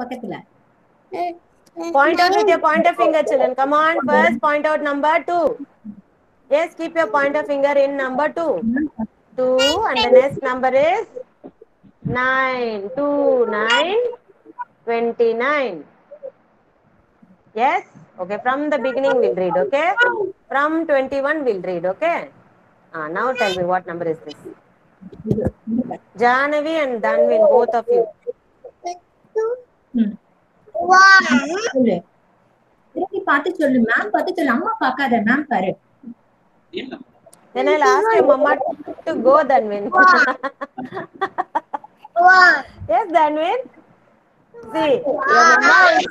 பக்கத்துல. Point out with your pointer finger, children. Come on, first point out number 2. Yes, keep your pointer finger in number 2. 2 and the next number is 9. 2, 9, 29. Yes? Okay, from the beginning we'll read, okay? From 21 we'll read, okay? Now tell me what number is this? Janavi and Danvin, both of you. சொல்லு. திருப்பி பார்த்து சொல்லு. Ma'am பார்த்து சொல்லு. அம்மா பார்க்காத. Ma'am பாரு. Then I'll ask your mama to go, Danvin. Yes, Danvin. See, your mama is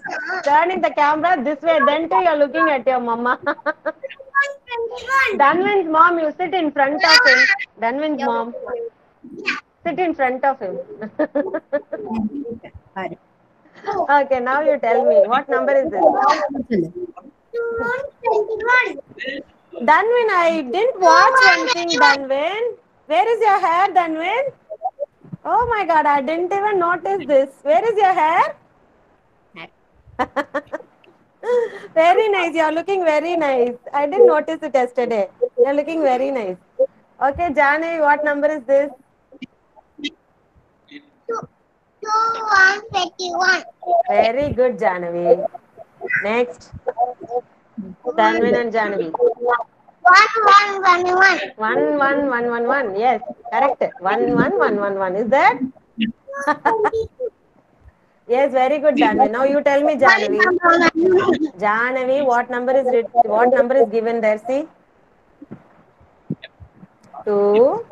turning the camera this way. Then too, you're looking at your mama. Danvin's mom, you sit in front of him. Danvin's mom, sit in front of him. பாரு. Okay, now you tell me. What number is this? சொல்லு. Danvin, I didn't watch one thing, Danvin. Where is your hair, Danvin? Oh my God, I didn't even notice this. Where is your hair? Very nice. You're looking very nice. I didn't notice it yesterday. You're looking very nice. Okay, Janavi, what number is this? 21. Very good, Janavi. Next, Danvin and Janavi. 1111. 11111. Yes, correct. 11111. Is that? Yes, very good, Danvi. Now you tell me, Janavi. Janavi, what number is given there? See, 2,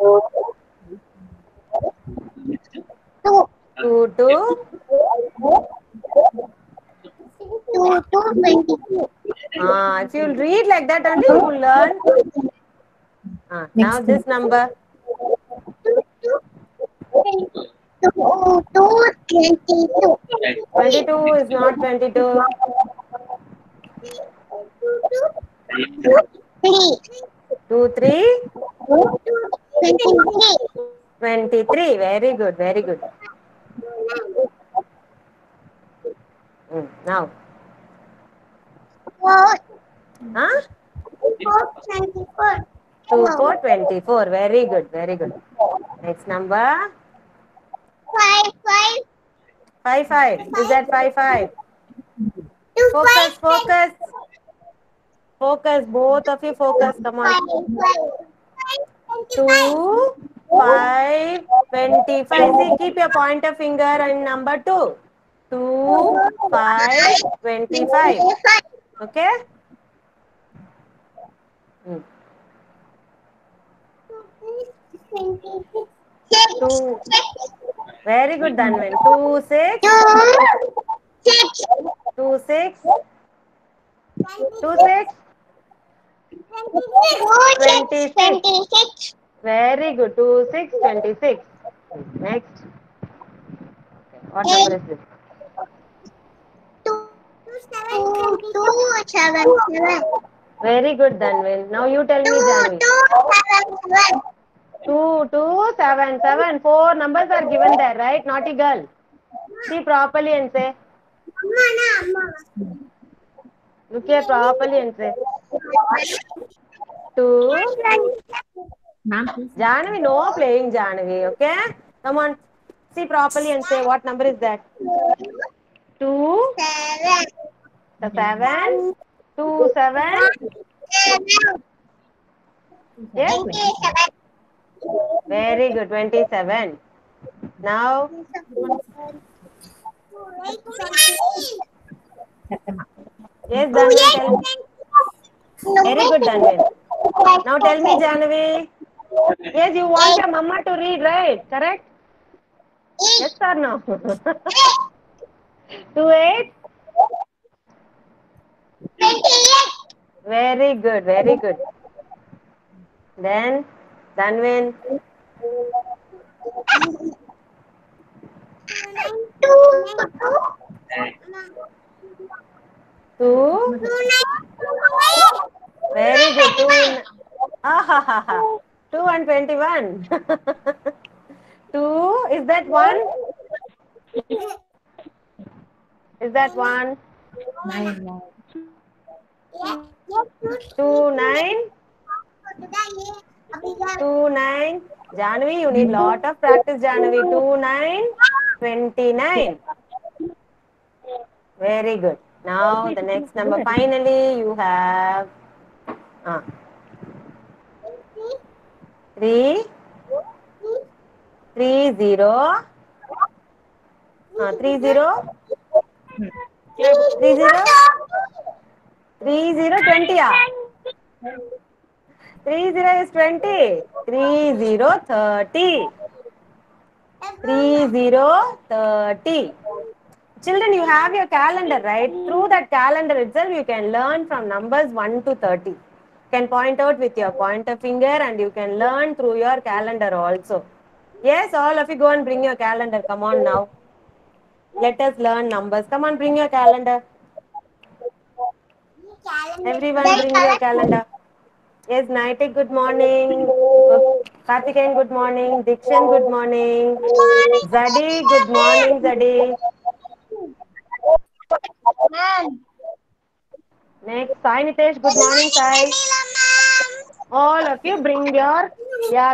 2. 2, 2. 22. If you read like that only, you will learn. Now this number. 22. 22 is not 22. 2, 3. 23. Very good, very good. Now. 4. Huh? 24. 2, 4, 24. Very good, very good. Next number. 5. 5, 5. Is that 5, 5? Focus, focus. Focus, both of you focus. Come on. 2, 5, 25. See, keep your pointer finger in number 2. 2, 5, 25. Okay? Two. Very good, Danvin. 2, 6. 2, 6. 2, 6. 26. Very good. 2, 6, 26. Next. What number is this? 7. Very good, Danvin. Now you tell me, Janvi. 2, 2, 7, 7. 4 numbers are given there, right? Naughty girl. See properly and say. Look here properly and say. 2. Janvi, no playing, Janvi. Okay? Come on. See properly and say what number is that? 2. 7. 2, 7. Yes? Very good. 27. Now. Yes, Danvin, tell me. Very good, Danvin. Now tell me, Janavi. Yes, you want your mama to read, right? Correct? Yes or no? 2, 8. Very good, very good. Then, Danvin. 2. Very good. 2. Ha ha ha. 2 and 21. 2, is that 1? Is that 1? 9. 2, 9? 2, 9. Janvi, you need lot of practice, Janvi. 2, 9, 29. Very good. Now the next number. Finally, you have 3, 3, 0. 3, 0. 3, 0. 3, 0, 20. 3, 0 is 20. 3, 0, 30. 3, 0, 30. Children, you have your calendar, right? Through that calendar itself, you can learn from numbers 1 to 30. You can point out with your pointer finger and you can learn through your calendar also. Yes, all of you go and bring your calendar. Come on now. Let us learn numbers. Come on, bring your calendar. Everyone bring your calendar. Yes, Naitik, good morning. Karthikeyan, good morning. Dikshan, good morning. Zadi, good morning, Zadi. Next, Sai Nitesh, good morning, Sai. All of you bring your,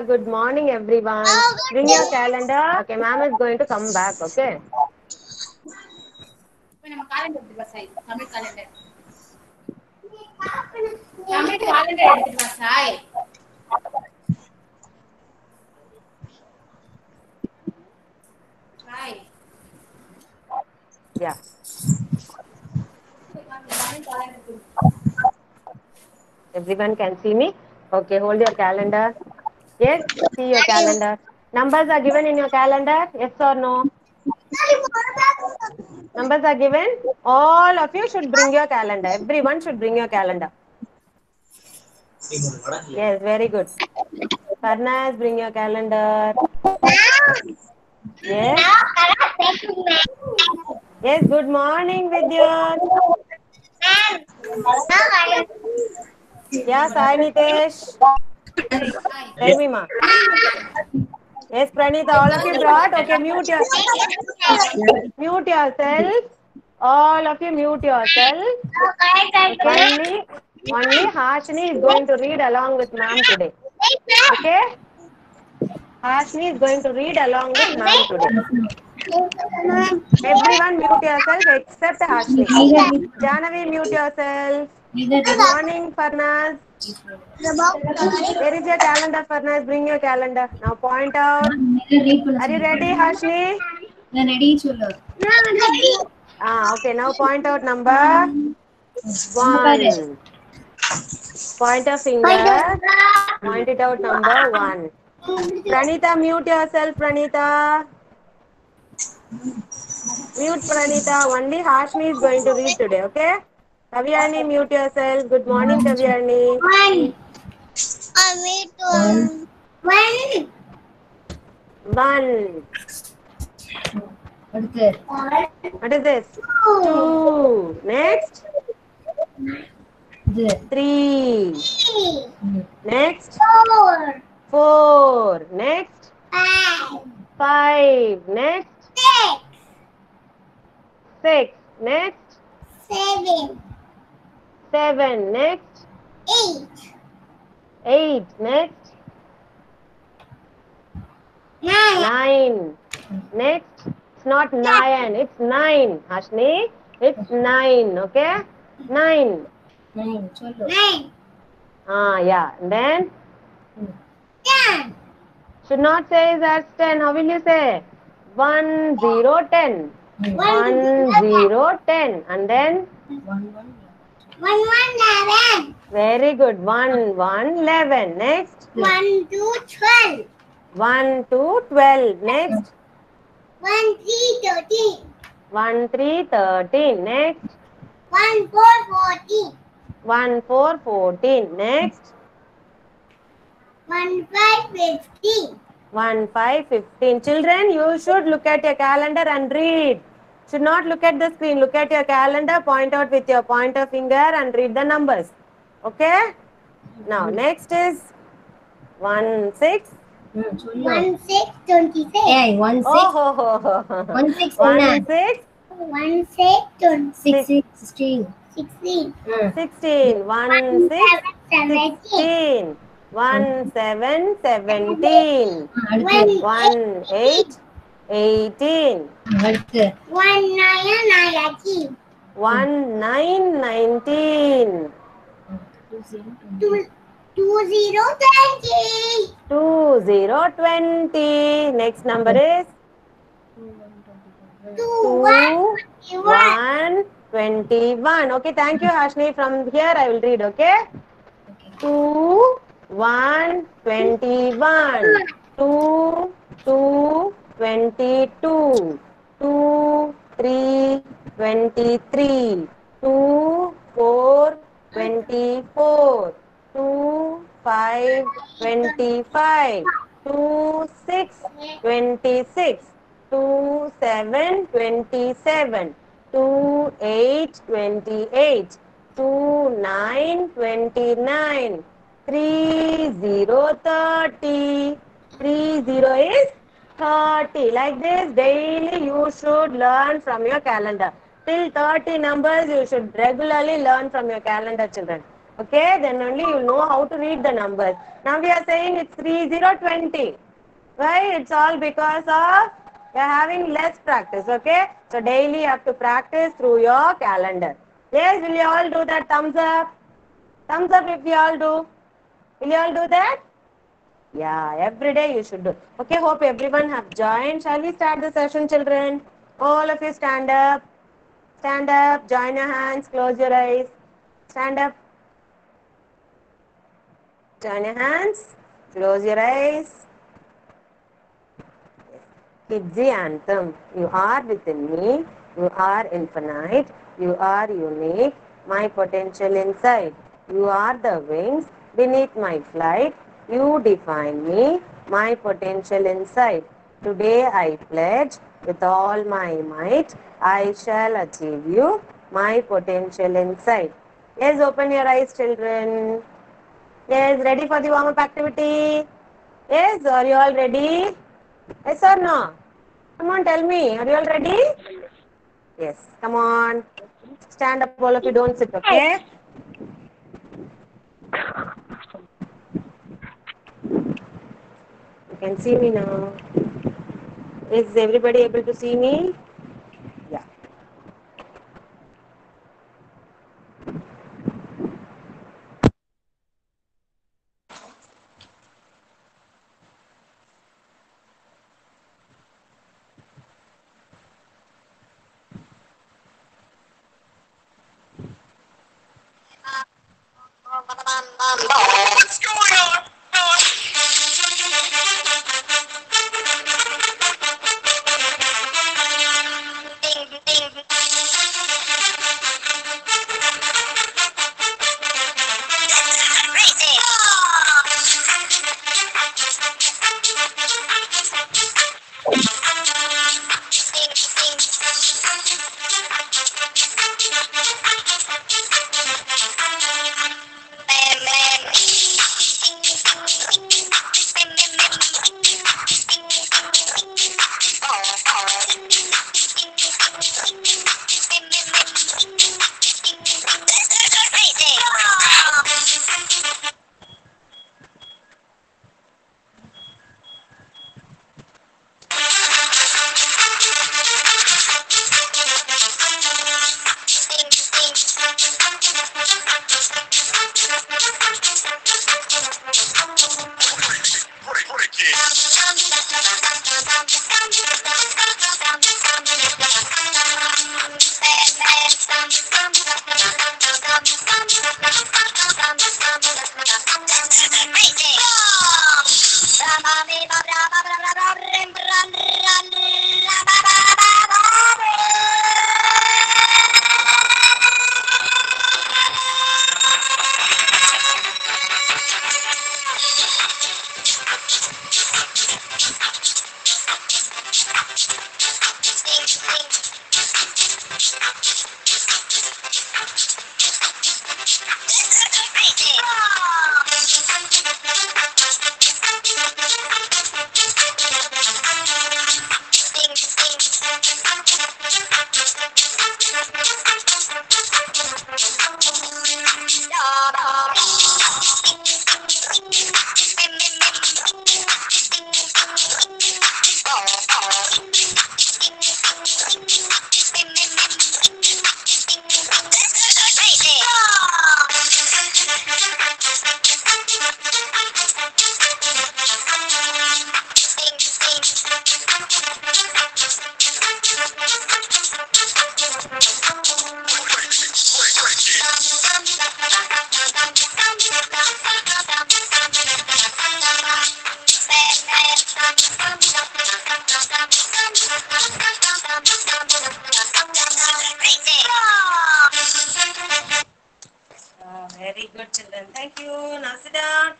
good morning, everyone. Bring your calendar. Okay, ma'am is going to come back, okay? நம்ம calendar எடுத்துட்டு வா Sai. Tamil calendar. Tamil calendar எடுத்துட்டு வா Sai. Sai. Yeah. Everyone can see me? Okay, hold your calendar. Yes, see your calendar. Numbers are given in your calendar? Yes or no? Numbers are given? All of you should bring your calendar. Everyone should bring your calendar. Yes, very good. Farnaz, bring your calendar. Yes. Yes, good morning, Vidya. Yeah, Sai Nitesh. Tell me, ma. Yes, Pranita, all of you brought? Okay, mute yourself. All of you mute yourself. Only Hashini is going to read along with ma'am today. Okay? Hashini is going to read along with ma'am today. Everyone mute yourself except Hashini. Janavi, mute yourself. Good morning, Farnaz. Where is your calendar, Farnaz? Bring your calendar. Now point out. Are you ready, Hashini? Ready, cholo. Okay, now point out number 1. Point a finger. Point it out number 1. Pranita, mute yourself, Pranita. Mute Pranita. Only Hashmi is going to read today, okay? Kavyani, mute yourself. Good morning, Kavyani. 1. What is this? 2. Next. 3. Next. 4. Next. 5. Next. 6. Next. 7. Next. 8. Next. 9. Next. It's not 9. It's 9. Hashni. It's 9. Okay. 9. Yeah. And then. Should not say that's 10. How will you say? 1, 0, 10. 1, 0, 10. And then? 1, 11. Very good. 1, 1, 11. Next? 1, 2, 12. 1, 2, 12. Next? 1, 3, 13. 1, 3, 13. Next? 1, 4, 14. 1, 4, 14. Next? 1, 5, 15. 1, 5, 15. Children, you should look at your calendar and read. Should not look at the screen. Look at your calendar, point out with your pointer finger and read the numbers. Okay? Now, next is 1, 6. 1, 6, 26. Hey, 1, 6. Oh, 1, 6. 1, 6. 1 6 16. 16. 16. 1 6 16. 1 7 17. அடுத்து 1 8 18. அடுத்து 1 9 1 9 19. 2 0 20. 2 0 20. Next number is 2 2 1 1 21. Okay, thank you, Hashni. From here, I will read. Okay. 2 1 21. 2 2 22. 2 3 23. 2 4 24. 2 5 25. 2 6 26. 2 7 27. 2 8 28. 2 9 29. 3 0 30. 3 0 is 30. Like this, daily you should learn from your calendar. Till 30 numbers you should regularly learn from your calendar, children. Okay, then only you know how to read the numbers. Now we are saying it's 3 0 20. Why? It's all because of you're having less practice. Okay, so daily you have to practice through your calendar. Yes, will you all do that? Thumbs up. Thumbs up if you all do. Will you all do that? Yeah, every day you should do. Okay, hope everyone have joined. Shall we start the session, children? All of you stand up. Stand up. Join your hands. Close your eyes. Stand up. Join your hands. Close your eyes. Kids anthem. You are within me. You are infinite. You are unique. My potential inside. You are the wings beneath my flight. You define me. My potential inside. Today I pledge with all my might. I shall achieve you. My potential inside. Yes, open your eyes, children. Yes, ready for the warm-up activity? Yes, are you all ready? Yes or no? Come on, tell me. Are you all ready? Yes. Come on. Stand up, all of you. Don't sit, okay? You can see me now. Is everybody able to see me? Yeah. What's going on? Very good, children. Thank you. Now sit down.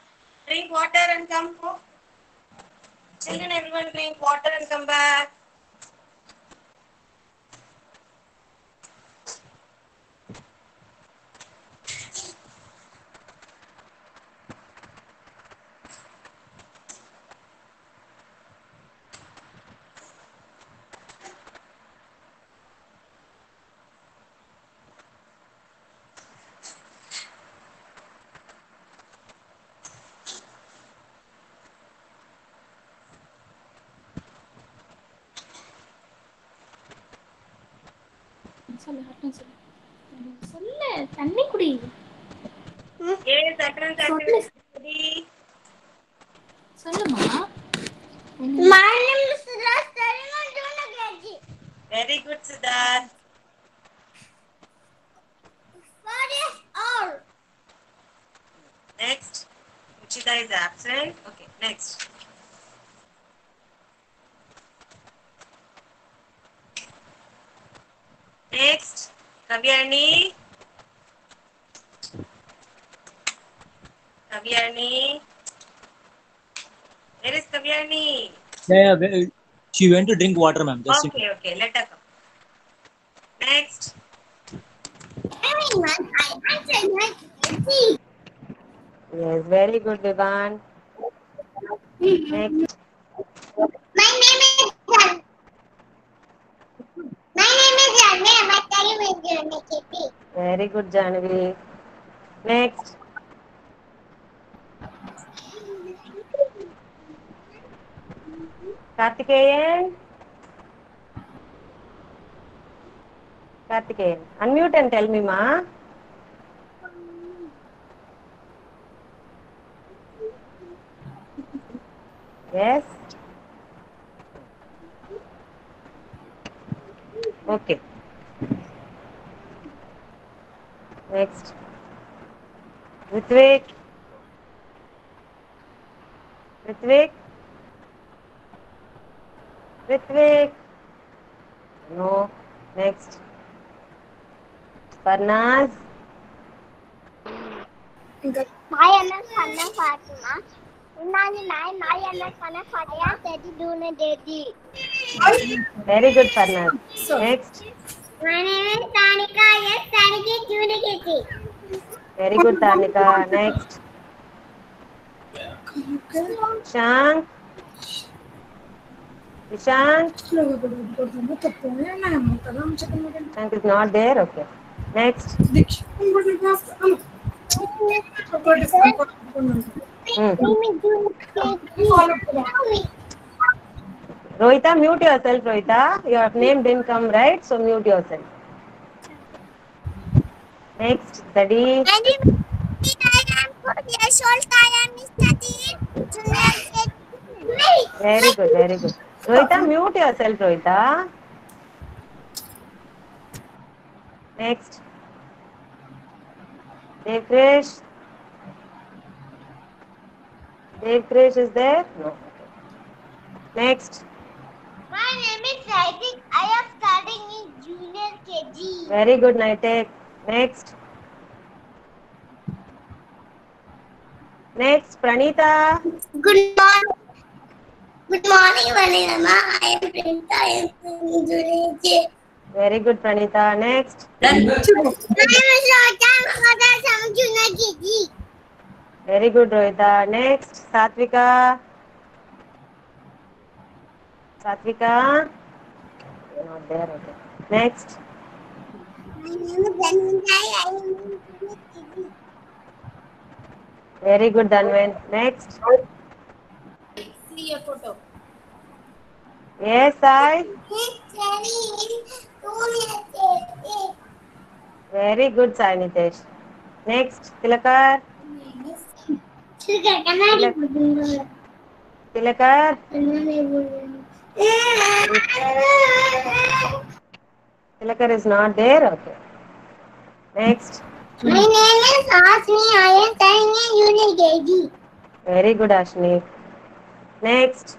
Drink water and come home. Children, everyone drink water and come back. சொல்லு தண்ணி குடி Yes, attendance activity. சொல்லுமா My name is Siddharth. Studying on junior KG. Very good, Siddharth. 4 years old. Next. Uchita is absent. Okay, next. Next. Kavyani. Kavyani. Where is Kavyani? Yeah, she went to drink water, ma'am. Just Okay, okay. Let her come. Next. Everyone, I answered my KG. Yes, very good, Vivan. Next. My name is Jan. My name is Janvi. My studying is junior KG. Very good, Janvi. Next. Karthikeyan. Karthikeyan. Unmute and tell me, ma. Yes. Okay. Next. Ritvik. Ritvik. Ritvik. No. Next. Parnaz. Mayana Sana Fatima. Inani Mayana Sana Fatima. Teddy Duna Dedi. Very good, Parnaz. Next. My name is Tanika. Yes, Tanika Junior KG. Very good, Tarnika. Next. Shank. Ishank. Shank is not there. Okay. Next. Rohita, mute yourself, Rohita. Your name didn't come right, so mute yourself. Next, study. I am 4 years old. I am studying junior KG. Very good, very good. Rohita, mute yourself, Rohita. Next. Devkrish. Devkrish is there? No. Next. My name is Naitik. I am studying in junior KG. Very good, Naitek. Next. Next, Pranita. Good morning. Good morning, Vanilla. I am Printa. I am studying junior KG. Very good, Pranita. Next. My name is Rota. I am junior KG. Very good, Rohita. Next, Satvika. Satvika. You're not there. Okay. Next. Very good, Dhanven. Next. See a photo. Yes, I. Very good, Sai Nitesh. Next, Tilakar. Tilakar. Tilakar is not there. Okay. Next. My name is Asmi. I am studying in Unit KG. Very good, Ashni. Next.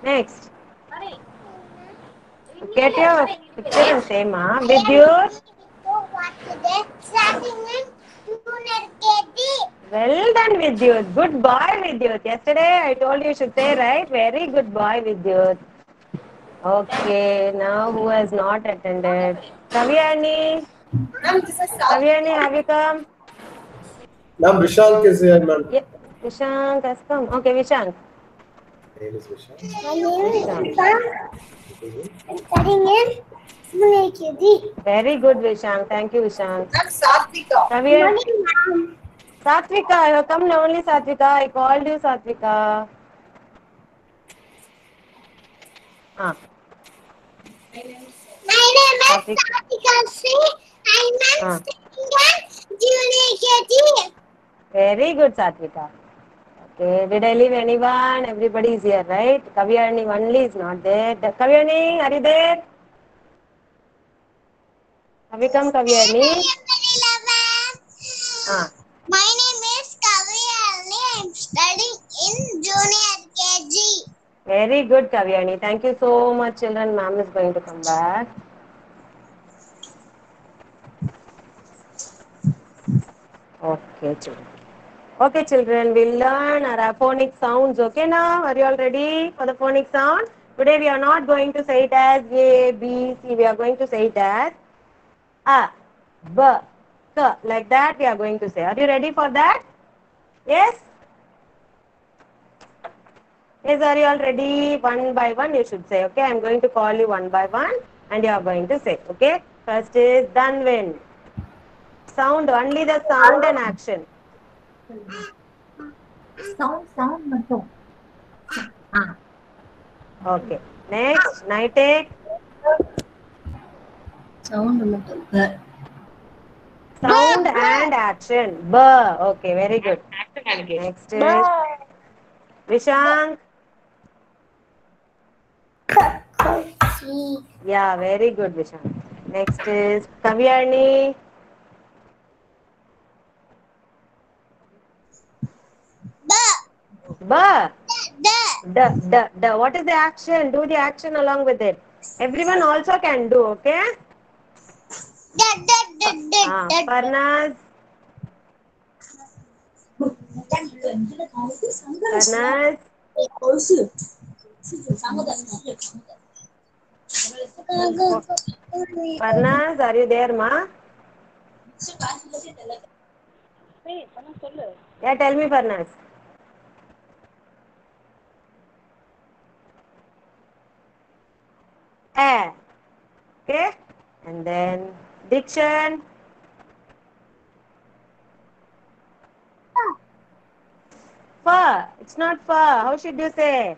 Next. Get your picture and say, Ma. Vidyut. Starting in Unit KG. Well done, Vidyut. Good boy, Vidyut. Yesterday I told you should say, right? Very good boy, Vidyut. Okay, now who has not attended? Kavyani. Kavyani, have you come? Ma'am, Vishank is here, ma'am. Yeah. Vishank has come. Okay, Vishank. Name is Vishank. My name is Ishan. I'm studying in Unit KG. Very good, Vishank. Thank you, Vishank. Satvika. Kavyani. Morning, ma'am. Satvika, you have come now only, Satvika. I called you, Satvika. Ah, My name is Satvika. Satika Singh. I'm studying in Unit KG. Very good, Satvika. Okay, did I leave anyone? Everybody is here, right? Kavyani only is not there. Kavyani, are you there? Have you come, Kavyani? Ah, My name is Kavyani. I'm studying in Junior KG. very good, Kavyani. Thank you so much, children. Ma'am is going to come back. Okay, children. Okay, children, we'll learn our phonic sounds. Okay, now, are you all ready for the phonic sound? Today, we are not going to say it as A, B, C. We are going to say it as A, B, K. Like that, we are going to say. Are you ready for that? Yes? Yes, are you all ready? One by one, you should say. Okay, I'm going to call you one by one, and you are going to say. Okay, first is Dhanven. Sound, only the sound and action. Sound மட்டும். Okay. Next, Nitek. Sound மட்டும். Sound and action. B. Okay, very good. Next is Vishank. Yeah, very good, Vishank. Next is Kavyani. B. D. What is the action? Do the action along with it. Everyone also can do, okay? Parnaz. Parnaz. Parnaz, are you there, ma? Yeah, tell me, Parnaz. A. Okay? And then diction. Fa. It's not fa. How should you say?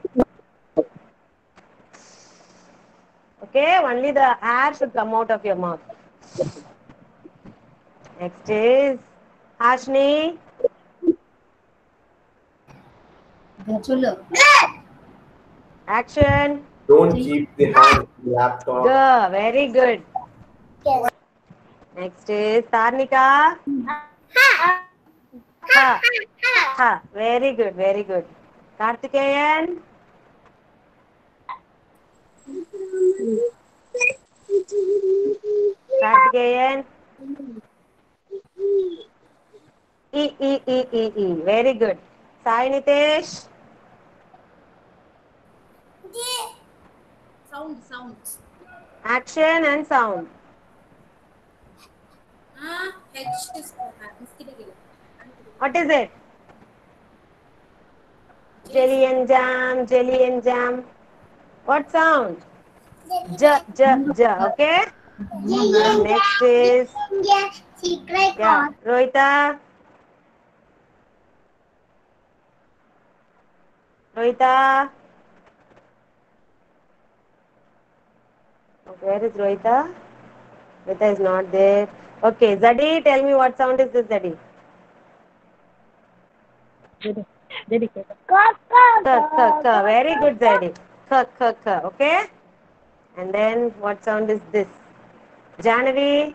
Okay, only the air should come out of your mouth. Next is Ashni. சொல்லு. Action. Don't keep the hand on the laptop. Go. Very good. Next is Tarnika. Ha. Ha. Very good. Very good. Karthikeyan. Karthikeyan. E. Very good. Sai Nitesh. Sound. Action and sound. What is it? Jelly and jam. What sound? Ja. Okay. And next is secret yeah, Rohita. Rohita. Where is Rohita? Rohita is not there. Okay, Zadi, tell me what sound is this, Zadi? Ka. Very good, Zadi. Ka. Okay. And then what sound is this? Janavi.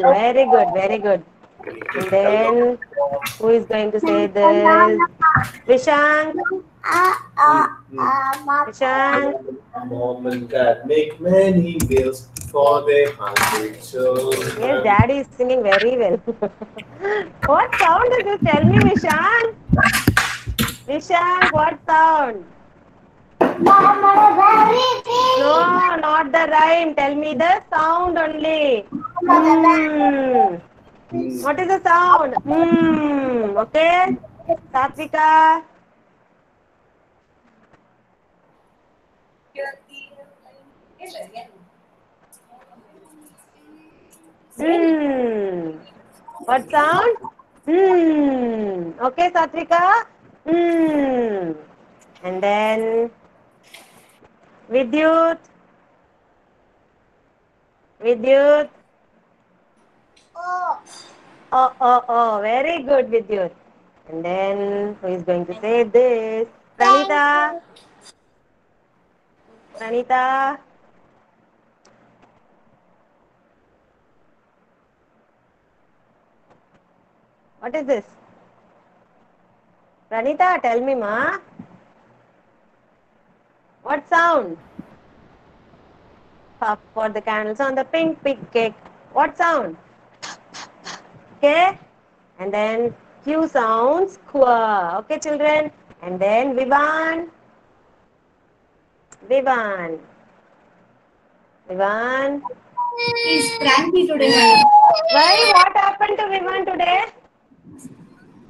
Very good, very good. And then who is going to say this? Vishank. Vishank. Mom and dad make many meals for their hungry children. Yes, Daddy is singing very well. What sound is this? Tell me, Vishank. Vishank, what sound? No, not the rhyme. Tell me the sound only. What is the sound? Okay. Satvika. What sound? Okay, Satvika. And then Vidyut. Oh. Very good, Vidyut. And then who is going to say this? Pranita. What is this? Pranita, tell me, ma. What sound? Puff for the candles on the pink cake. What sound? Okay. And then Q sounds qua. Okay, children. And then Vivan. He's cranky today. Why? What happened to Vivan today?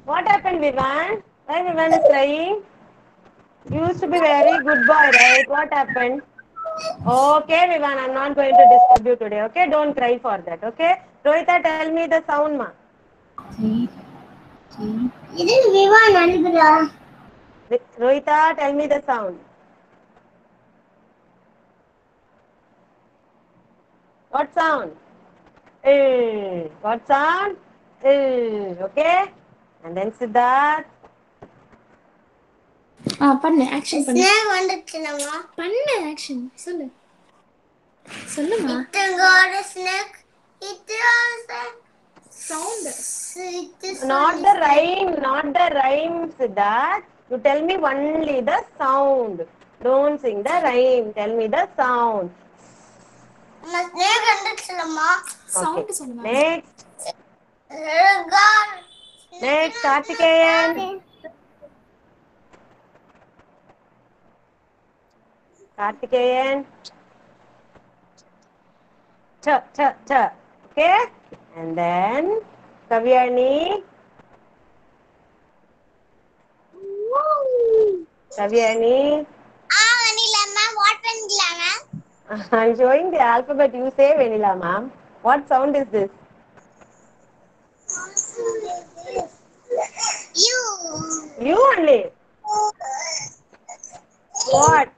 What happened, Vivan? Why Vivan is crying? You used to be very good boy, right? What happened? Okay, Vivan, I'm not going to disturb you today. Okay, don't cry for that. Okay, Rohita, tell me the sound, ma. Rohita, tell me the sound. What sound? What sound? Okay, and then Siddharth. பண்ணு action பண்ணு snake வந்துச்சுனம்மா பண்ணு action சொல்லுமா இத்தங்கோட snake sound Not the rhyme, Siddharth. You tell me only the sound. Don't sing the rhyme. Tell me the sound. Snake வந்துச்சுனம்மா sound சொல்லுங்க Next, Karthikeyan. Ch. Okay? And then Kavyani. vanilla ma'am what vanilla ma'am I'm showing the alphabet. You say vanilla, ma'am. What sound is this? You only. What?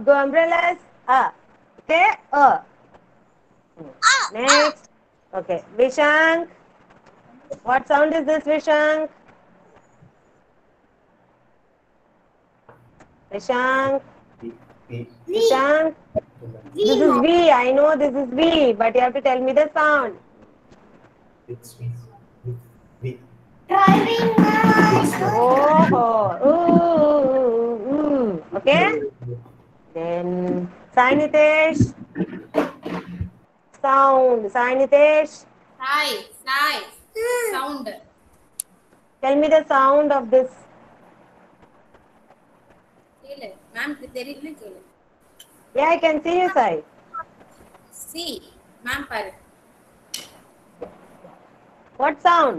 Go umbrellas. Okay. Next. Okay. Vishank. What sound is this, Vishank? Vishank. This is V. I know this is V, but you have to tell me the sound. It's me. driving Ooh. Okay. Then Sainitesh. Sound. Sainitesh. Sai. Sound. Tell me the sound of this. Ma'am, தெரியல கேளு. Yeah, I can see you, Sai. See, ma'am பாரு. What sound?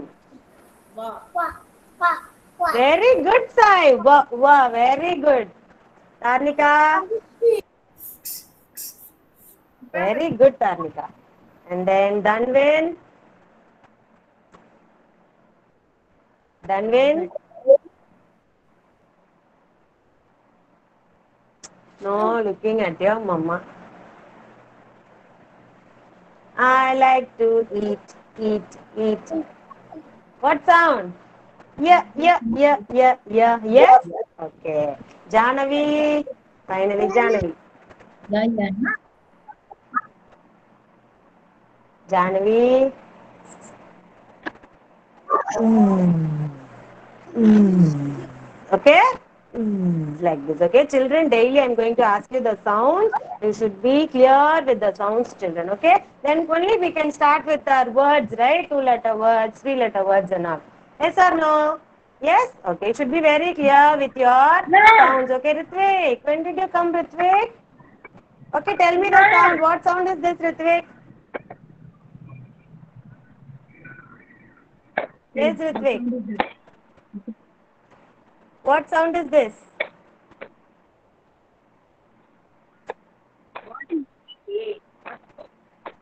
Wah, wah, wah. Very good, Sai. Wow, wow, very good. Tarnika. Very good, Tarnika. And then Danvin. Danvin. No, looking at your mama. I like to eat. What sound? Yeah. Yes? Okay. Janavi. Finally, Janavi. Yeah, yeah. Janavi. Okay? Like this. Okay, children, daily I'm going to ask you the sounds. You should be clear with the sounds, children. Okay? Then only we can start with our words, right? 2-letter words, 3-letter words and all. Yes or no? Yes? Okay, you should be very clear with your sounds. Okay, Ritvik. When did you come, Ritvik? Okay, tell me the sound. What sound is this, Ritvik? Yes, Ritvik. What sound is this?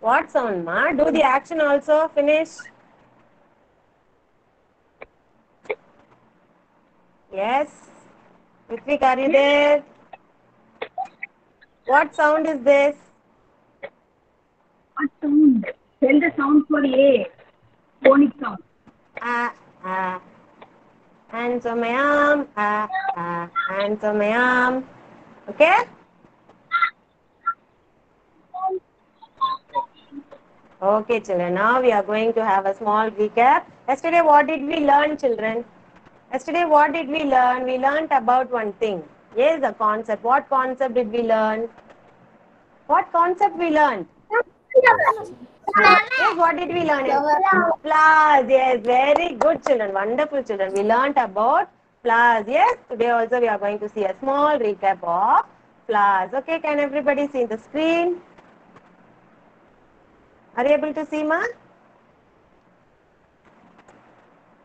What sound, ma? Do the action also. Finish. Yes. Ritvik, are you there? What sound is this? What sound? Tell the sound for A. Phonic sound. Hands on my arm. Hands on my arm. Okay? Okay, children. Now we are going to have a small recap. Yesterday, what did we learn, children? Yesterday, what did we learn? We learned about one thing. Yes, the concept. What concept did we learn? What concept we learned? Yes, what did we learn? Flowers. Yes, very good, children. Wonderful, children. We learned about flowers. Yes, today also we are going to see a small recap of flowers. Okay, can everybody see the screen? Are you able to see, ma?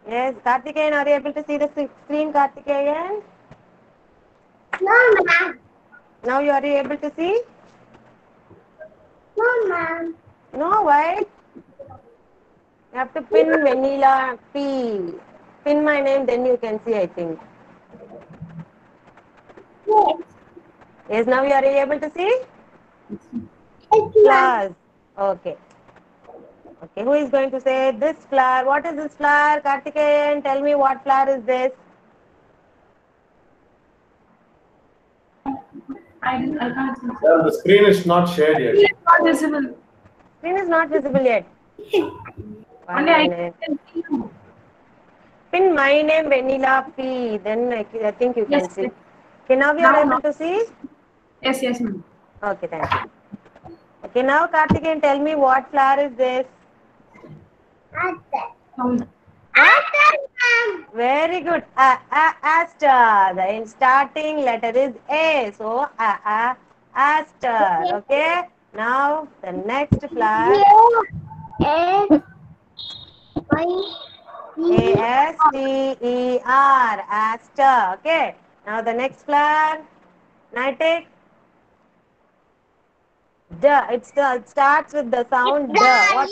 Yes, Karthikeyan, are you able to see the screen, Karthikeyan? No, ma'am. Now you are able to see? No, ma'am. No, why? You have to pin Vanilla P. Pin my name, then you can see, I think. Yes. Yes, now you are able to see? It's ma'am. Flowers. Okay. Okay, who is going to say this flower? What is this flower? Karthikeyan, tell me what flower is this? I can't see. Yeah, the screen is not shared yet. It's not visible. Screen is not visible yet. One Only I minute. can see you. Pin my name Vanilla P. Then I think you can Yes, see. yes. Okay, now you are Now, able now. to see? Yes, ma'am. Okay, thank you. Okay, now Karthikeyan, tell me what flower is this? Aster. Sound. Aster, ma'am. Very good. Aster. The starting letter is A. So, Aster. Okay. Now, the next flower. Aster. Aster. Okay. Now, the next flower. Nightic. Duh. It starts with the sound duh. What?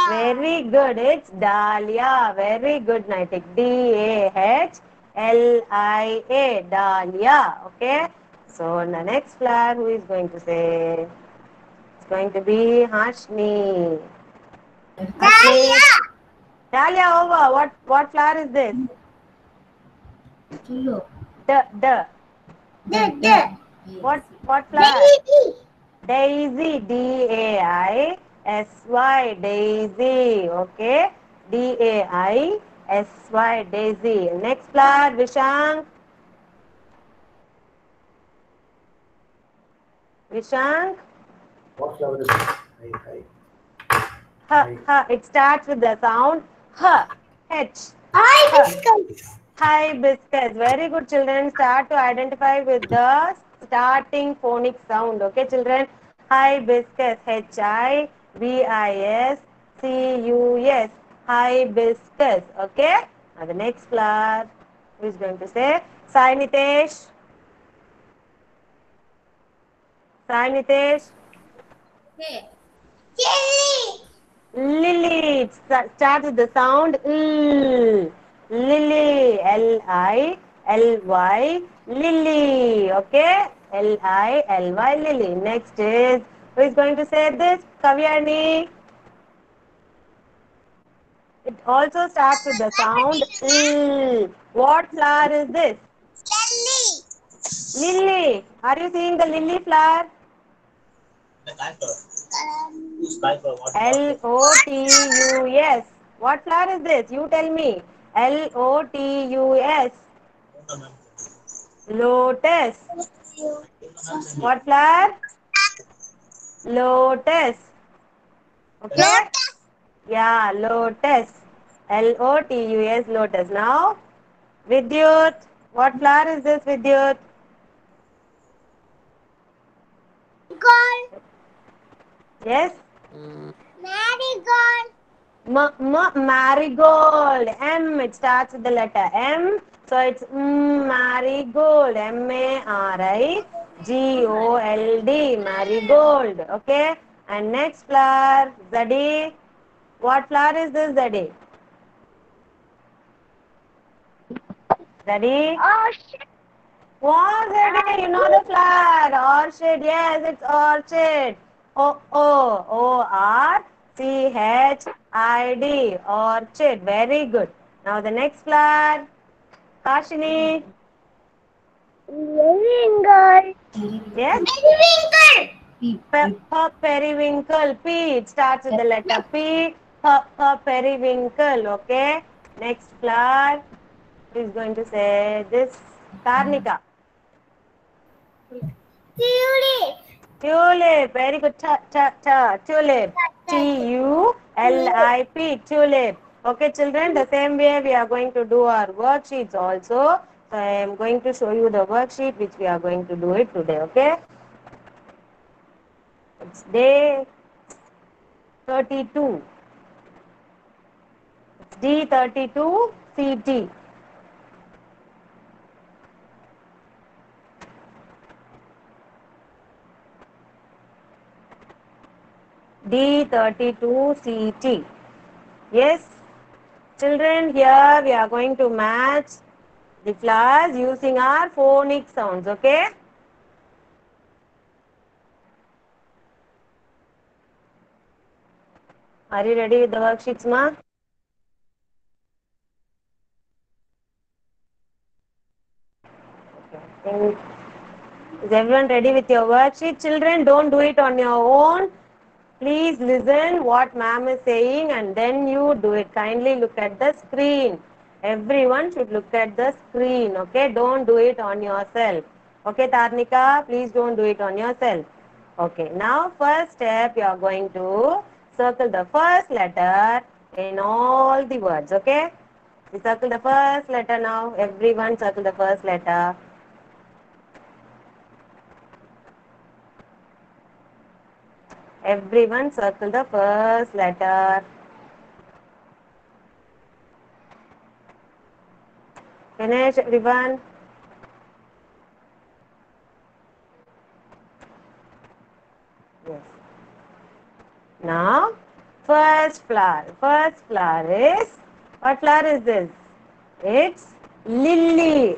Very good. It's Dahlia. Very good, Nightic. Dahlia. Dahlia. Okay. So the next flower, who is going to say? It's going to be Hashni. Hashni. Dahlia over. What flower is this? The. What flower? Daisy. Daisy. Daisy. Okay. Daisy. Daisy. Next flower, Vishank. Vishank. What flower is it? It starts with the sound H. Hibiscus. Very good, children. Start to identify with the starting phonic sound. Okay, children. Hibiscus. Hibiscus. hibiscus. Okay. Now the next flower. Who is going to say? Sai Nitesh. Sai Nitesh. Jelly. Lily. It starts with the sound L. Lily. Lily. Lily. Okay. Lily. Lily. Next is, who is going to say this? Kavyani. It also starts with the sound L. What flower is this? Jelly. Lily. Are you seeing the lily flower? Lotus. What flower is this? You tell me. Lotus. Lotus. What flower? Lotus. Okay? Lotus. Yeah, lotus. Lotus. Lotus. Now, Vidyut. What flower is this, Vidyut? Gold. Yes? Marigold. Marigold. M. It starts with the letter M. So it's marigold. Marigold. Marigold. Okay. And next flower, Zadi. What flower is this, Zadi? Zadi? Orchid. What, Zadi? You know the flower. Orchid. Yes, it's orchid. Orchid. Orchid. Very good. Now the next flower. Kashini. Periwinkle. Yes? Periwinkle. P. It starts with the letter P. Periwinkle. Okay. Next flower. Who is going to say this? Karnika. Tulip. Tulip. Very good. Tulip. Tulip. Tulip. Okay, children. The same way we are going to do our worksheets also. So I am going to show you the worksheet which we are going to do it today. Okay. It's day 32. It's D32 CT. D32 CT. Yes, children, here we are going to match the flowers using our phonic sounds. Okay. Are you ready with the worksheets, ma? Okay. Is everyone ready with your worksheet? Children, don't do it on your own. Please listen what ma'am is saying and then you do it. Kindly look at the screen. Everyone should look at the screen. Okay, don't do it on yourself. Okay, Tarnika, please don't do it on yourself. Okay, now first step you are going to circle the first letter in all the words. Okay, we circle the first letter now. Everyone circle the first letter. Everyone circle the first letter. Finish, everyone. Yes. Now, first flower. First flower is, what flower is this? It's lily.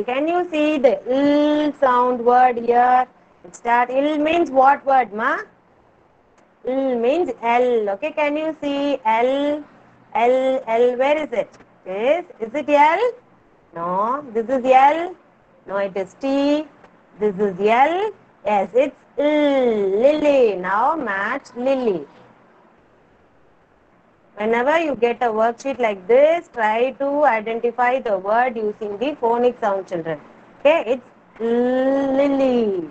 Can you see the sound word here? It starts, means what word, ma? Means L. Okay, can you see L? Where is it? Is it L? No, this is L. No, it is T. This is L. Yes, it's lily. Now match lily. Whenever you get a worksheet like this, try to identify the word using the phonic sound, children. Okay, it's lily.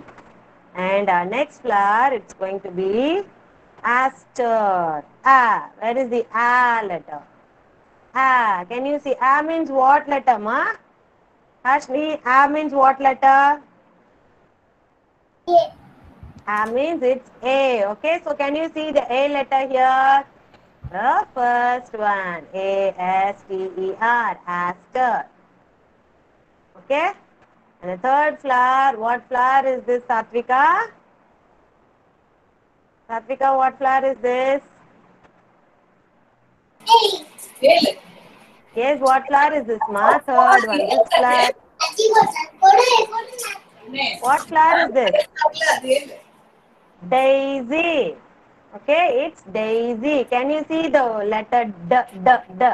And our next flower, it's going to be aster. A. Where is the A letter? A. Can you see? A means what letter, ma? Ashni, A means what letter? A. A means it's A. Okay, so can you see the A letter here? The first one, A-S-T-E-R, aster. Okay? And the third flower, what flower is this, Satvika? Satvika, what flower is this? Yes, what flower is this, ma? Third one, which flower? What flower is this? Daisy. Okay, it's daisy. Can you see the letter D, D, D?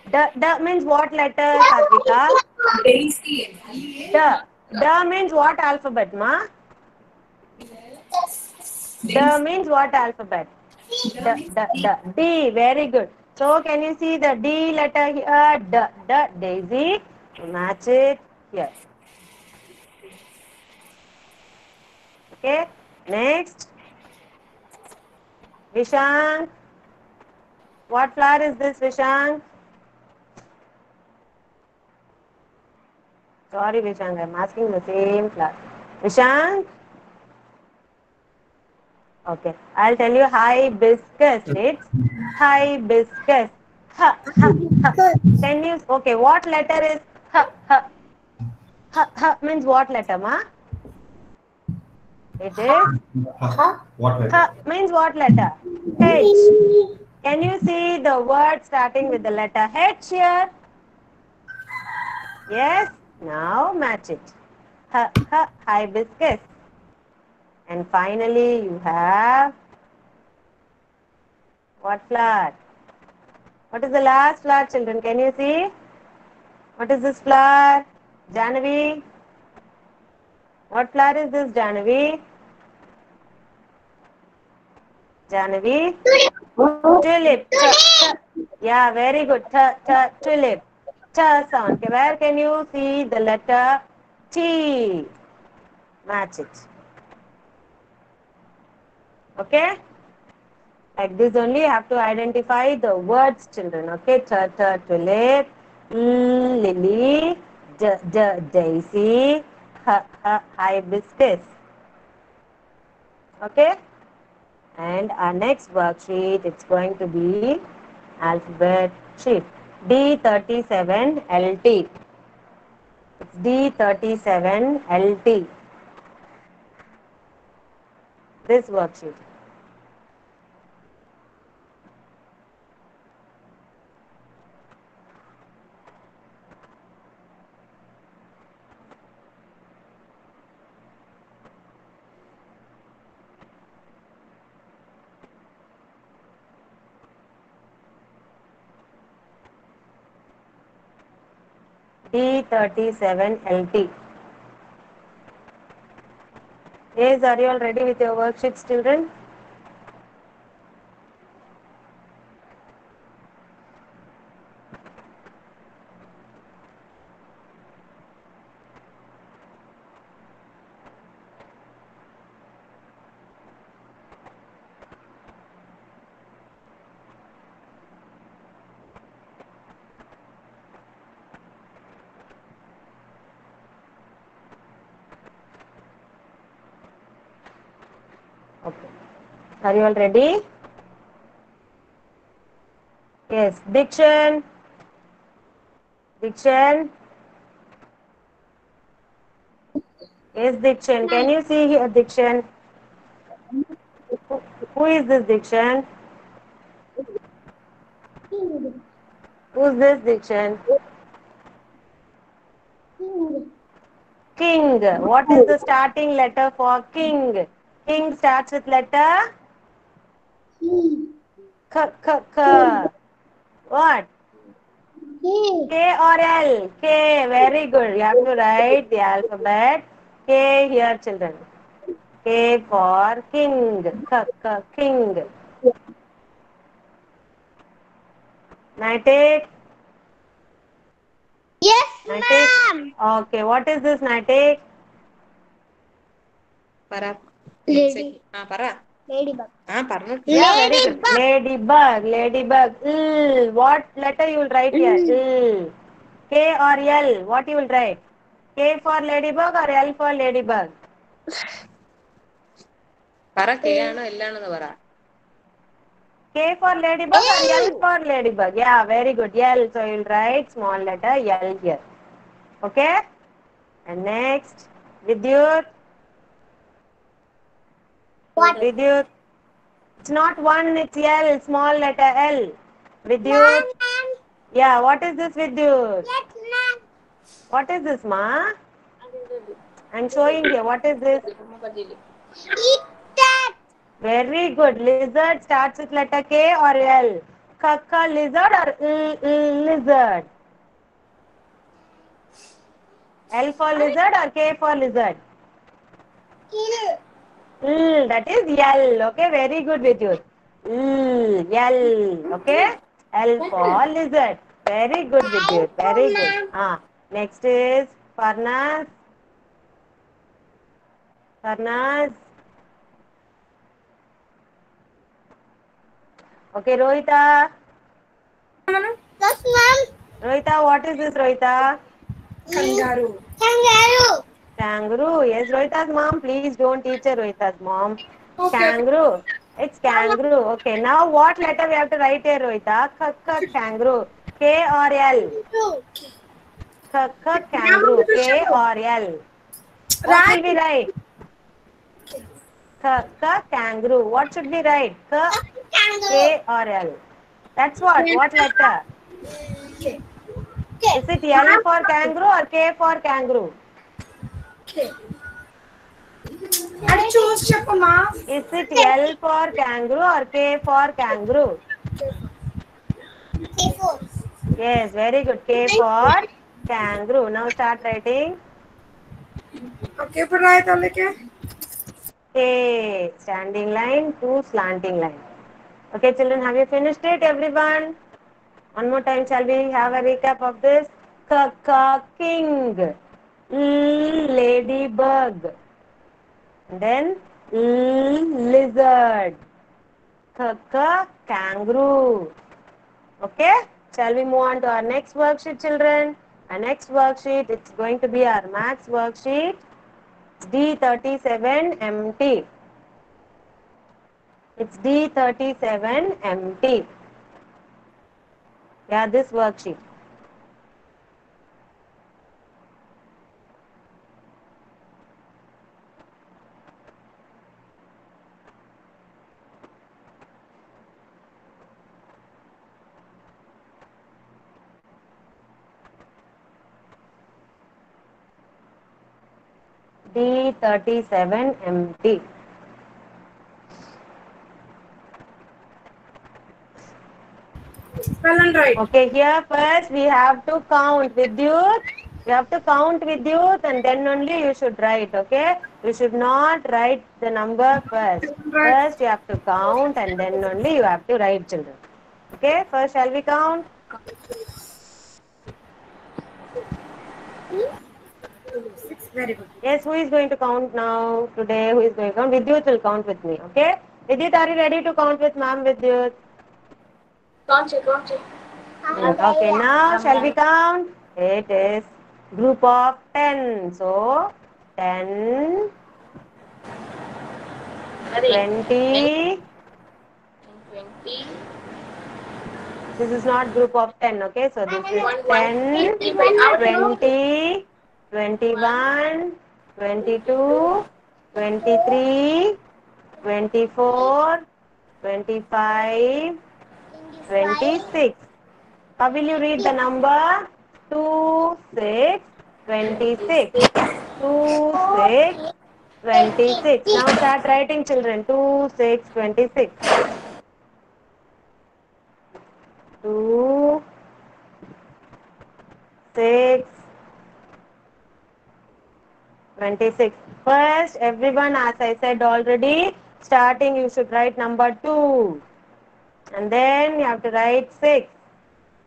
D, D means what letter, Satvika? Daisy. D. D means what alphabet, ma? D means what alphabet? D, D, D. D, very good. So, can you see the D letter here? D, D, daisy. Match it here. Okay, next. Vishank. What flower is this, Vishank? Sorry, Vishank, I'm asking the same flower. Vishank? Okay, I'll tell you hibiscus. It's hibiscus. Ha, ha, ha. Can you, okay, what letter is ha, ha? Ha, ha means what letter, ma? It is What letter? ha means what letter? H. Can you see the word starting with the letter H here? Yes, now match it. Ha, ha, hibiscus. And finally, you have what flower? What is the last flower, children? Can you see? What is this flower? Janavi? What flower is this, Janavi? Janavi? Tulip. Yeah, very good. Tulip. Sound. Okay, where can you see the letter T? Match it. Okay? Like this only you have to identify the words, children. Okay? Tulip, lily, daisy, hibiscus. Okay? And our next worksheet, it's going to be alphabet sheet. D37LT. It's D37LT. This worksheet. D37LT. Yes, are you all ready with your worksheets, children? Okay. Are you all ready? Yes. Diction. Diction. Yes, Diction. Can you see here, Diction? Who is this Diction? Who's this Diction? King. What is the starting letter for king? King starts with letter K. What? K or L? K. Very good. You have to write the alphabet K here, children. K for king. King. Nightic. Yes, Nightic. ma'am. Okay. What is this nightic? Para. Lady. Para. Ladybug. Para. Yeah, very good. Ladybug. Ladybug. What letter you will write here? K or L? What you will write? K for ladybug or L for ladybug? Para K ആണോ L ആണോ പറ. K for ladybug or L for ladybug? Yeah, very good. L. So you'll write small letter L here. Okay? And next, Vidyut. What? Vidyut. It's not 1, it's L, small letter L. Vidyut. Yeah, what is this, Vidyut? What is this, Ma? I'm showing you. What is this? Eat that. Very good. Lizard starts with letter K or L. Kaka lizard or lizard? L for lizard or K for lizard? Kill. That is L. Okay, very good with you. L. Okay, L for lizard. Very good with you. Very good. Next is Farnaz. Farnaz. Okay, Rohita. Yes, ma'am. Rohita, what is this, Rohita? Kangaroo. Kangaroo. Kangaroo. Yes, Rohita's mom. Please don't teach her, Rohita's mom. Kangaroo. It's kangaroo. Okay, now what letter we have to write here, Rohita? Kangaroo. K or L? Kangaroo. K or L? What will we write? Kangaroo. What should we write? K or L? That's what? What letter? Is it L for kangaroo or K for kangaroo? Is it L for kangaroo or K for kangaroo? K4. Yes, very good. K for kangaroo. Now start writing. K. Standing line to slanting line. Okay, children, have you finished it, everyone? One more time, shall we have a recap of this? King. Ladybug. And then lizard. Kangaroo. Okay, shall we move on to our next worksheet, children? Our next worksheet, it's going to be our maths worksheet. D37 MT. It's D37 MT. Yeah, this worksheet. D37 MT. Okay, here first we have to count with youth. You have to count with youth and then only you should write, okay? You should not write the number first. First you have to count and then only you have to write, children. Okay, first shall we count? Very good. Yes, who is going to count now today? Who is going to count? Vidyut will count with me, okay? Vidyut, are you ready to count with ma'am, Vidyut? Okay, now shall we count? It is group of 10. So, 10, 20. This is not group of 10, okay? So, this is 10, 20, 21, 22, 23, 24, 25, 26. How will you read the number? 2, 6, 26. 2, 6, 26. Now start writing, children. 2, 6, 26. 2, 6, 26. First, everyone, as I said already, starting you should write number 2. And then you have to write 6.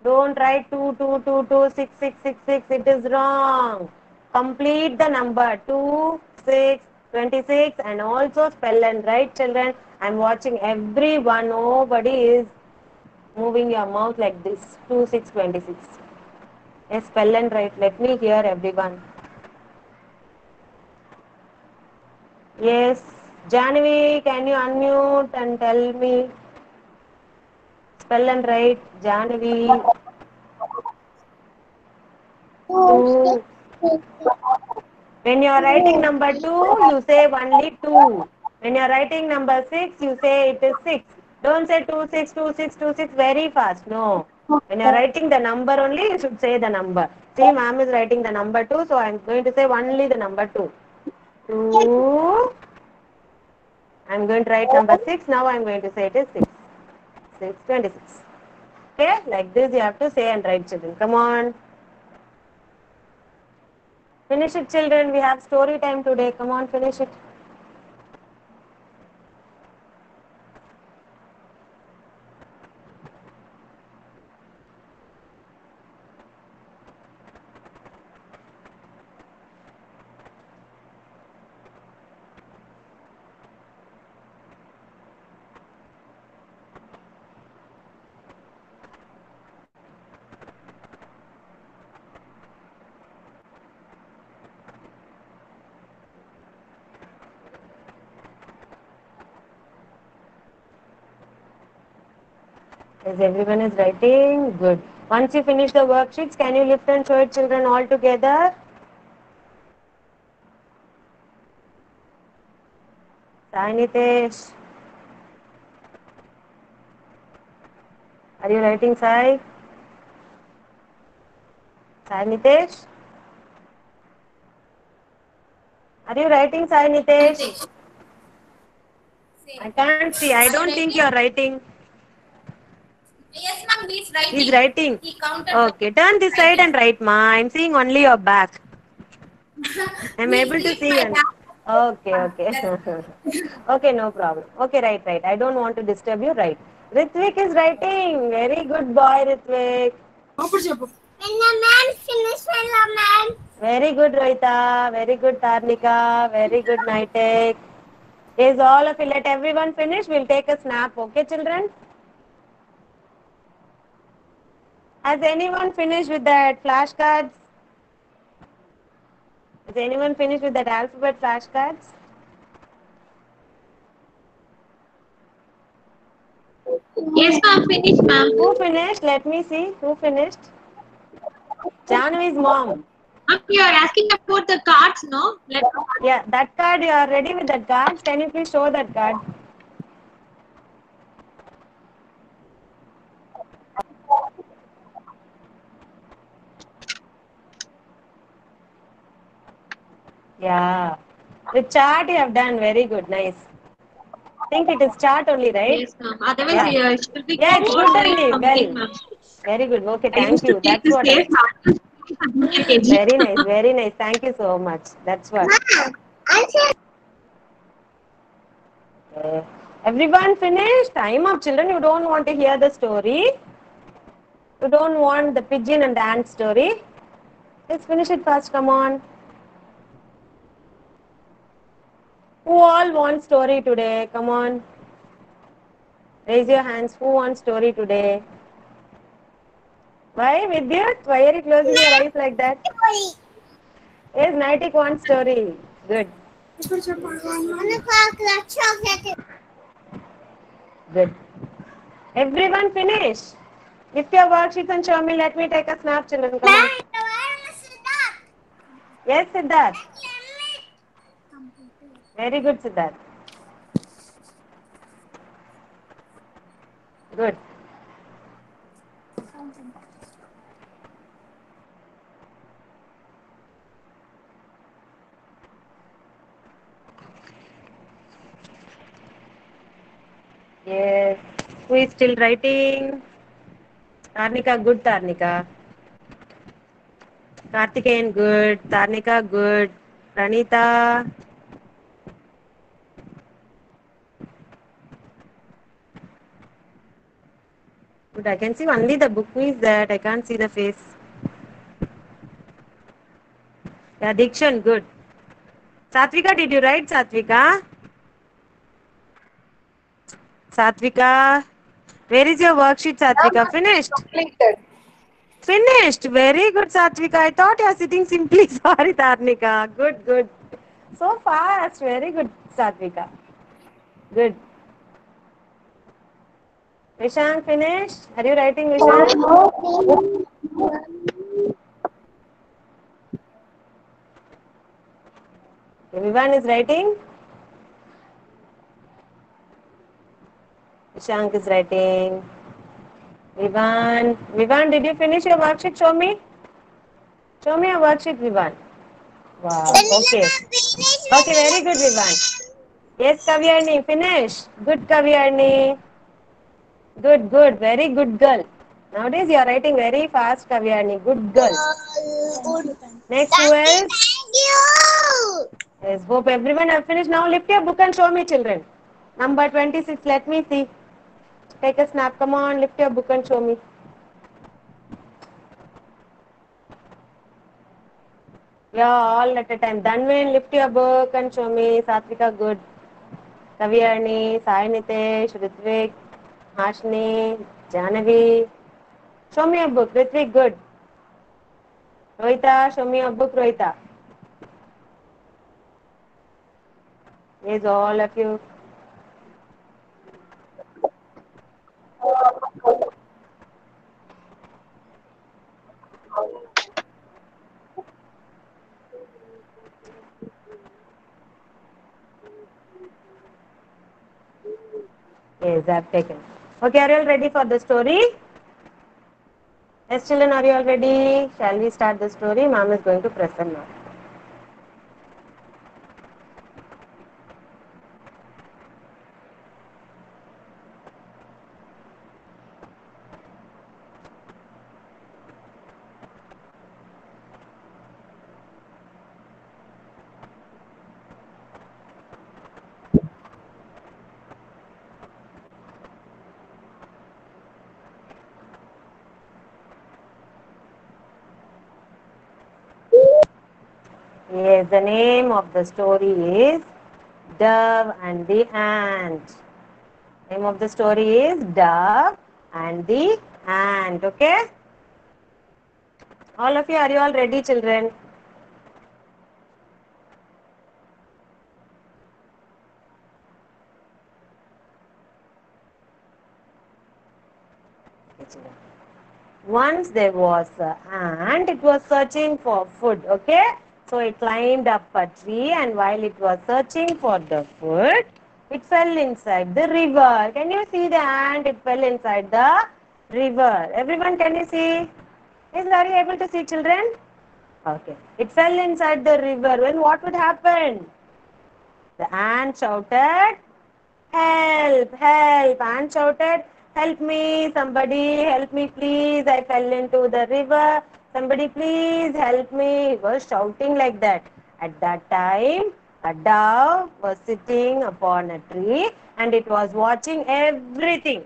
Don't write 2, 2, 2, 2, 6, 6, 6, 6. It is wrong. Complete the number 2, 6, 26 and also spell and write, children. I'm watching everyone. Nobody is moving your mouth like this. 2, 6, 26. Yes, spell and write. Let me hear everyone. Yes. Janavi, can you unmute and tell me? Spell and write. Jahnavi. 2. When you are writing number 2, you say only 2. When you are writing number 6, you say it is 6. Don't say 2, 6, 2, 6, 2, 6 very fast. No. When you are writing the number only, you should say the number. See, ma'am is writing the number 2, so I am going to say only the number 2. 2. I am going to write number 6. Now I am going to say it is 6. 6, 26. Okay, like this you have to say and write, children. Come on. Finish it, children. We have story time today. Come on, finish it. Yes, everyone is writing. Good. Once you finish the worksheets, can you lift and show it, children, all together? Sai Nitesh. Are you writing, Sai? Sai Nitesh? Are you writing, Sai Nitesh? I can't see. I don't think you are writing. Yes, ma'am, he's writing. He's writing. He counted. Okay, turn this side and write, ma. I'm seeing only your back. I'm able to see you. Okay. Okay, no problem. Okay, right. I don't want to disturb you. Right. Ritvik is writing. Very good boy, Ritvik. When the man finished, ma'am. Very good, Rohita. Very good, Tarnika. Very good, Nitek. Is all of you, let everyone finish. We'll take a snap. Okay, children? Has anyone finished with that flashcards? Has anyone finished with that alphabet flashcards? Yes, ma'am, finished, ma'am. Who finished? Let me see. Who finished? Janvi's mom. Ma'am, you are asking about the cards, no? Yeah, that card, you are ready with that card. Can you please show that card? Yeah. The chart you have done. Very good. Nice. I think it is chart only, right? Yes, ma'am. Otherwise, it will be Yeah, it's good only. something, Well, ma'am. very good. Okay, I thank used to you. take That's this what. case after kg. Very nice. Very nice. Thank you so much. That's what. Everyone finished? Time up, children. You don't want to hear the story? You don't want the pigeon and the ant story? Let's finish it first. Come on. Who all want story today? Come on. Raise your hands. Who wants story today? Why, Vidyut? Why are you closing your eyes like that? Yes, Nitik wants story. Good. Good. Everyone finish. Lift your worksheets and show me. Let me take a snap, children. Come on. Yes, Siddharth. Very good, Siddharth. Good. Yes. Who is still writing? Tarnika, good, Tarnika. Karthikeyan, good. Tarnika, good. Pranita. Good. I can see only the book. Who is that? I can't see the face. Yeah, Dikshan, good. Satvika, did you write, Satvika? Satvika. Where is your worksheet, Satvika? Finished? Completed. Finished. Very good, Satvika. I thought you are sitting simply. Sorry, Tarnika. Good, good. So fast. Very good, Satvika. Good. Vishang, finished? Are you writing, Vishang? Everyone is writing? Vishang is writing. Vivan, did you finish your worksheet? Show me. Show me your worksheet, Vivan. Wow. Okay. Okay, very good, Vivan. Yes, Kavyani, finish. Good, Kavyani. Good, good. Very good girl. Nowadays you are writing very fast, Kavyani. Good girl. Next, who else? Thank you. Yes, hope everyone have finished. Now lift your book and show me, children. Number 26, let me see. Take a snap. Come on, lift your book and show me. Yeah, all at a time. Dhanvin, lift your book and show me. Satvika, good. Kavyani, Sai Nitesh, Ritvik, Hashni, Janavi. Show me a book. Ritvik, good. Rohita, show me a book, Rohita. Yes, all of you. Yes, I have taken. Okay, are you all ready for the story? Yes, children, are you all ready? Shall we start the story? Mom is going to press the mark. Yes, the name of the story is Dove and the Ant. Name of the story is Dove and the Ant. Okay? All of you, are you all ready, children? Once there was an ant, it was searching for food, okay? So it climbed up a tree, and while it was searching for the food, it fell inside the river. Can you see the ant? It fell inside the river. Everyone, can you see? Yes, are you able to see, children? Okay. It fell inside the river. Then what would happen? The ant shouted, help, help. Ant shouted, help me, somebody help me please. I fell into the river. Somebody please help me. He was shouting like that. At that time, a dove was sitting upon a tree and it was watching everything.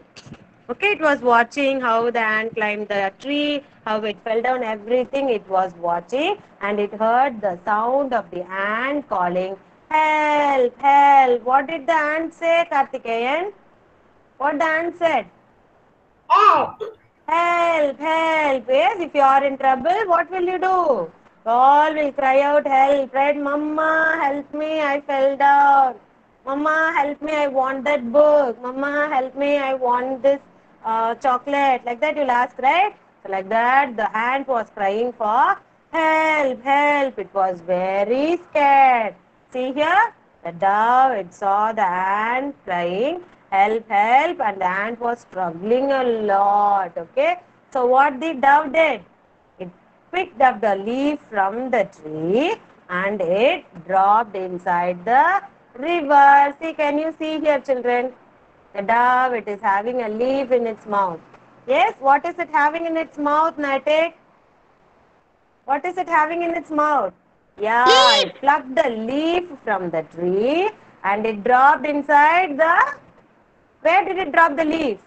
Okay, it was watching how the ant climbed the tree, how it fell down, everything it was watching, and it heard the sound of the ant calling, help, help. What did the ant say, Kartikeyan? What the ant said? Help. Help, help. Yes, if you are in trouble, what will you do? You all will cry out help, right? Mama, help me, I fell down. Mama, help me, I want that book. Mama, help me, I want this chocolate. Like that you'll ask, right? So like that, the ant was crying for help, help. It was very scared. See here, the dove, it saw the ant crying, help, help, and the ant was struggling a lot, okay? So what the dove did? It picked up the leaf from the tree and it dropped inside the river. See, can you see here, children? The dove, it is having a leaf in its mouth. Yes, what is it having in its mouth, Natik? What is it having in its mouth? Yeah, it plucked the leaf from the tree and it dropped inside the... Where did it drop the leaf?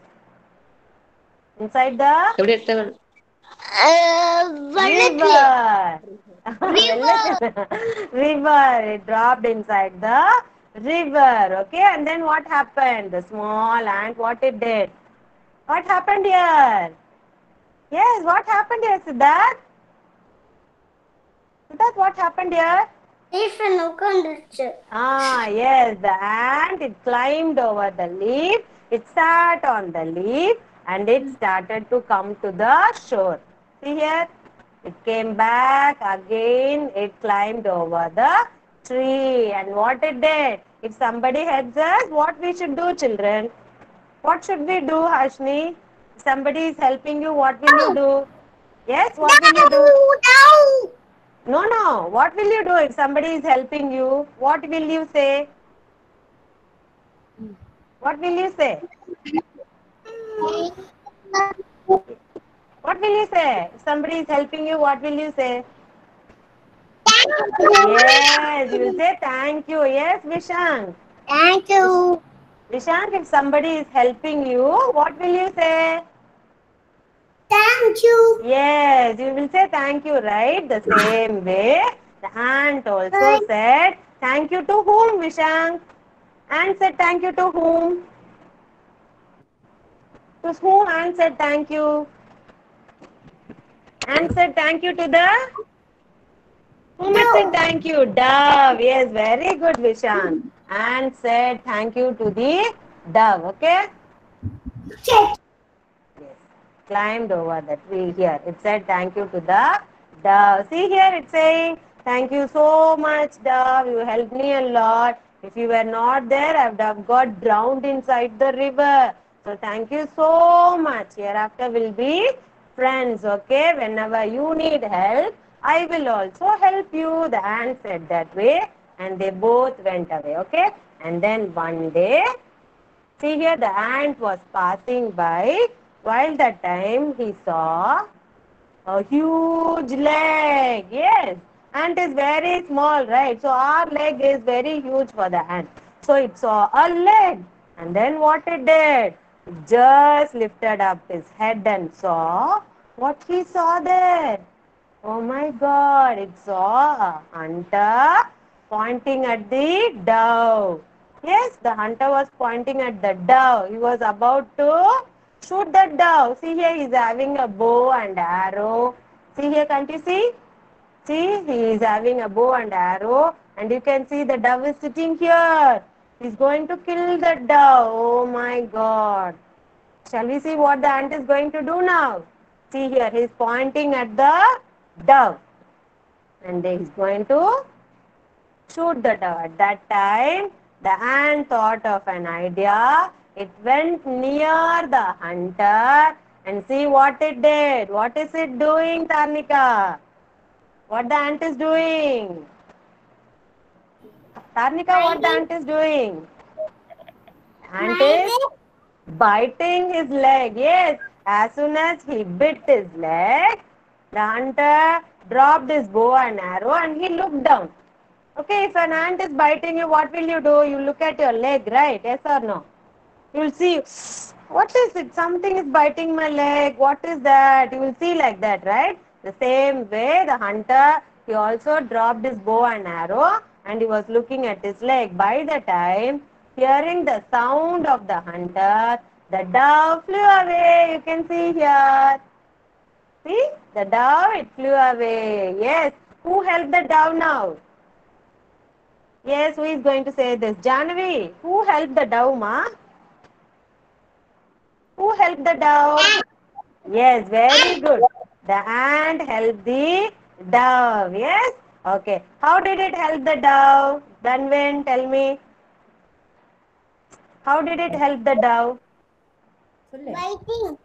Inside the river. River. It dropped inside the river. Okay, and then what happened? The small ant, what it did? What happened here? Yes, what happened here, Siddharth? Siddharth, what happened here? Ah, yes, the ant, it climbed over the leaf. It sat on the leaf and it started to come to the shore. See here? It came back again. It climbed over the tree. And what it did? If somebody helps us, what we should do, children? What should we do, Hashni? If somebody is helping you, what will you do? Yes, what will you do? No. No. What will you do if somebody is helping you? What will you say? What will you say? What will you say? If somebody is helping you, what will you say? Yes, you will say thank you. Yes, Vishank. Thank you. Vishank, if somebody is helping you, what will you say? Thank you. Yes, you will say thank you, right? The same way, the ant also said thank you to whom, Vishank? Ant said thank you to whom? To whom ant said thank you? Ant said thank you to the? Whom it said thank you? Dove. Yes, very good, Vishank. Ant said thank you to the dove, okay? Check. Yes. Climbed over the tree here. It said thank you to the dove. See here it's saying thank you so much, dove. You helped me a lot. If you were not there, I would have got drowned inside the river. So thank you so much. Hereafter we'll be friends, okay? Whenever you need help, I will also help you. The ant said that way and they both went away, okay? And then one day, see here, the ant was passing by. While that time, he saw a huge leg. Yes, ant is very small, right? So our leg is very huge for the ant. So it saw a leg. And then what it did? It just lifted up his head and saw what he saw there. Oh my God, it saw a hunter pointing at the dove. Yes, the hunter was pointing at the dove. He was about to shoot the dove. See here, he's having a bow and arrow. See here, can't you see? See, he is having a bow and arrow, and you can see the dove is sitting here. He's going to kill the dove. Oh my God. Shall we see what the ant is going to do now? See here, he's pointing at the dove. And he's going to shoot the dove. At that time, the ant thought of an idea. It went near the hunter and see what it did. What is it doing, Tarnika? What the ant is doing? Tarnika, what the ant is doing? Ant is biting his leg. Yes, as soon as he bit his leg, the hunter dropped his bow and arrow and he looked down. Okay, if an ant is biting you, what will you do? You look at your leg, right? Yes or no? You will see, what is it? Something is biting my leg. What is that? You will see like that, right? The same way, the hunter, he also dropped his bow and arrow and he was looking at his leg. By the time, hearing the sound of the hunter, the dove flew away. You can see here. See, the dove, it flew away. Yes. Who helped the dove now? Yes, who is going to say this? Jahnavi, who helped the dove, ma? Who helped the dove? Yes, very good. The ant helped the dove. Yes? Okay. How did it help the dove? Danvin, tell me. How did it help the dove? சொல்லு. Biting.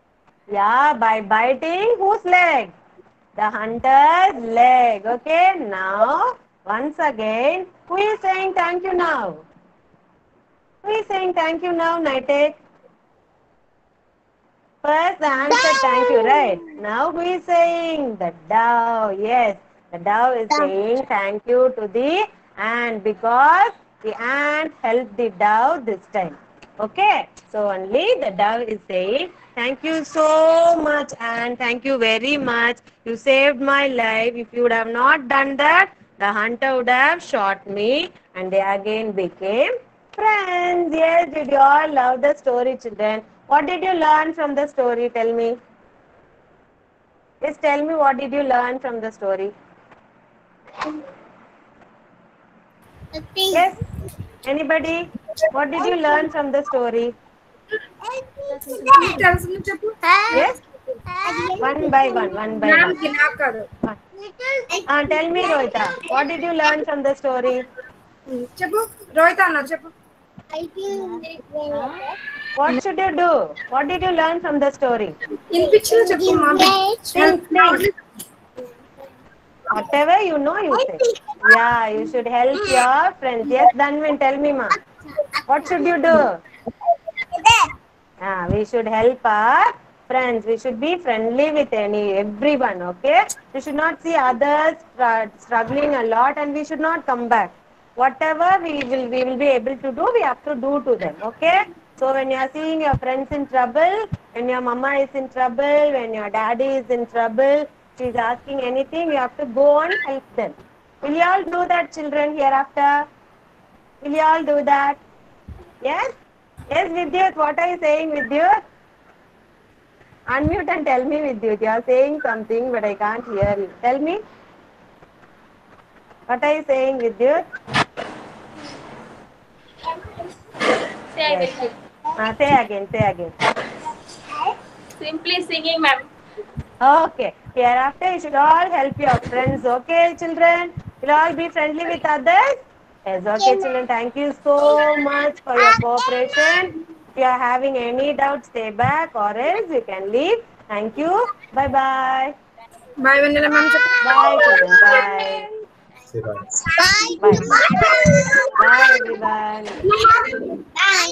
Yeah, by biting whose leg? The hunter's leg. Okay, now, once again, who is saying thank you now? Who is saying thank you now, Naitek? First, the ant said thank you, right? Now, who is saying? The dove. Yes, the dove is saying thank you to the ant because the ant helped the dove this time. Okay, so only the dove is saying thank you so much, ant. Thank you very much. You saved my life. If you would have not done that, the hunter would have shot me, and they again became friends. Yes, did you all love the story, children? What did you learn from the story? Tell me. Just tell me what did you learn from the story? Nothing. Yes? Anybody? What did you learn from the story? తెలుసు చెప్పు. Yes. One by one. Ma'am కి నాకు కాదు. Tell me, Rohita, what did you learn from the story? చెప్పు రోహిత అన్నారు చెప్పు. What should you do? What did you learn from the story? ఇన్పిచ్చిన చెప్పు మామ. Think. Whatever you know, you say. Yeah, you should help your friends. Yes, Dhanvin, tell me, ma. What should you do? We should help our friends. We should be friendly with everyone. Okay. We should not see others struggling a lot, and we should not come back. Whatever we will be able to do, we have to do to them. Okay. So when you are seeing your friends in trouble, when your mama is in trouble, when your daddy is in trouble, she is asking anything, you have to go and help them. Will you all do that, children, hereafter? Will you all do that? Yes? Yes, Vidyut, what are you saying, Vidyut? Unmute and tell me, Vidyut. You are saying something, but I can't hear you. Tell me. What are you saying, Vidyut? Say Yes. again. Say again. Simply singing, ma'am. Okay. Hereafter, you should all help your friends. Okay, children? You'll all be friendly with others? Yes, okay, children. Thank you so much for your cooperation. If you are having any doubts, stay back or else you can leave. Thank you. Bye-bye. Bye Vennela ma'am చెప్పు. Bye, children. Bye. Say bye. Bye. Bye, everyone. Bye.